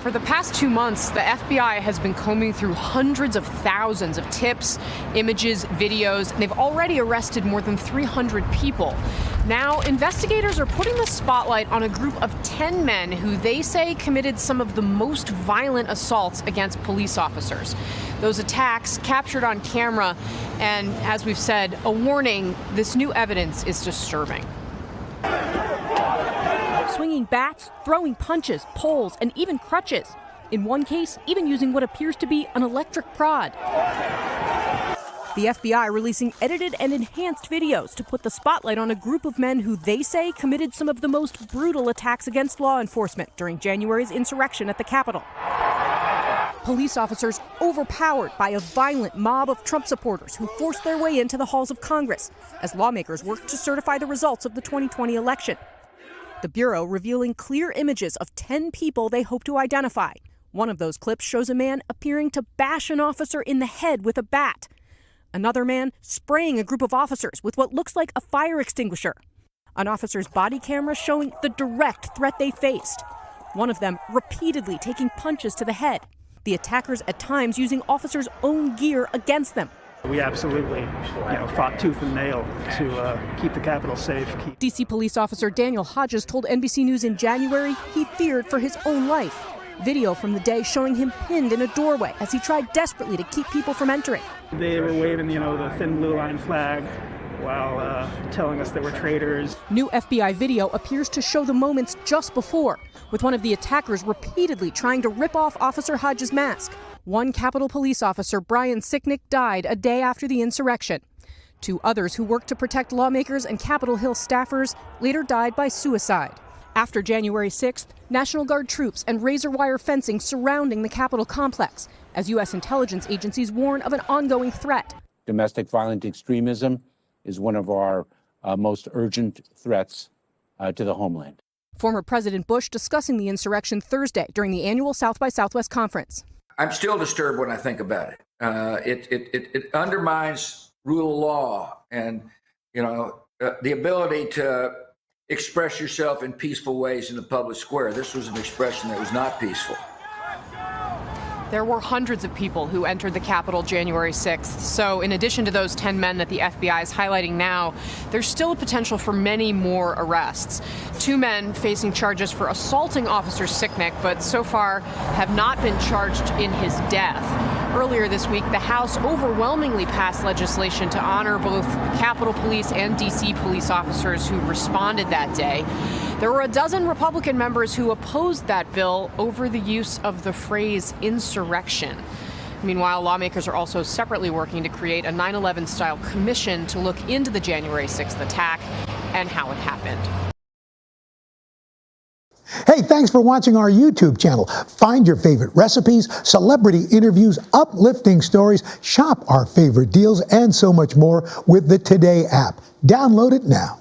For the past 2 months, the FBI has been combing through hundreds of thousands of tips, images, videos, and they've already arrested more than 300 people. Now, investigators are putting the spotlight on a group of 10 men who they say committed some of the most violent assaults against police officers. Those attacks captured on camera, and as we've said, a warning, this new evidence is disturbing. Swinging bats, throwing punches, poles, and even crutches. In one case, even using what appears to be an electric prod. The FBI releasing edited and enhanced videos to put the spotlight on a group of men who they say committed some of the most brutal attacks against law enforcement during January's insurrection at the Capitol. Police officers overpowered by a violent mob of Trump supporters who forced their way into the halls of Congress as lawmakers worked to certify the results of the 2020 election. The Bureau revealing clear images of 10 people they hope to identify. One of those clips shows a man appearing to bash an officer in the head with a bat. Another man spraying a group of officers with what looks like a fire extinguisher. An officer's body camera showing the direct threat they faced. One of them repeatedly taking punches to the head. The attackers at times using officers' own gear against them. We absolutely, fought tooth and nail to keep the Capitol safe. D.C. police officer Daniel Hodges told NBC News in January he feared for his own life. Video from the day showing him pinned in a doorway as he tried desperately to keep people from entering. They were waving, the thin blue line flag while telling us they were traitors. New FBI video appears to show the moments just before, with one of the attackers repeatedly trying to rip off Officer Hodges' mask. One Capitol Police officer, Brian Sicknick, died a day after the insurrection. 2 others who worked to protect lawmakers and Capitol Hill staffers later died by suicide. After January 6th, National Guard troops and razor wire fencing surrounding the Capitol complex as U.S. intelligence agencies warn of an ongoing threat. Domestic violent extremism is one of our most urgent threats to the homeland. Former President Bush discussing the insurrection Thursday during the annual South by Southwest conference. I'm still disturbed when I think about it. It undermines rule of law and, the ability to express yourself in peaceful ways in the public square. This was an expression that was not peaceful. There were hundreds of people who entered the Capitol January 6th. So in addition to those 10 men that the FBI is highlighting now, there's still a potential for many more arrests. 2 men facing charges for assaulting Officer Sicknick, but so far have not been charged in his death. Earlier this week, the House overwhelmingly passed legislation to honor both Capitol Police and D.C. police officers who responded that day. There were a dozen Republican members who opposed that bill over the use of the phrase insurrection. Meanwhile, lawmakers are also separately working to create a 9/11-style commission to look into the January 6th attack and how it happened. Hey, thanks for watching our YouTube channel. Find your favorite recipes, celebrity interviews, uplifting stories, shop our favorite deals, and so much more with the Today app. Download it now.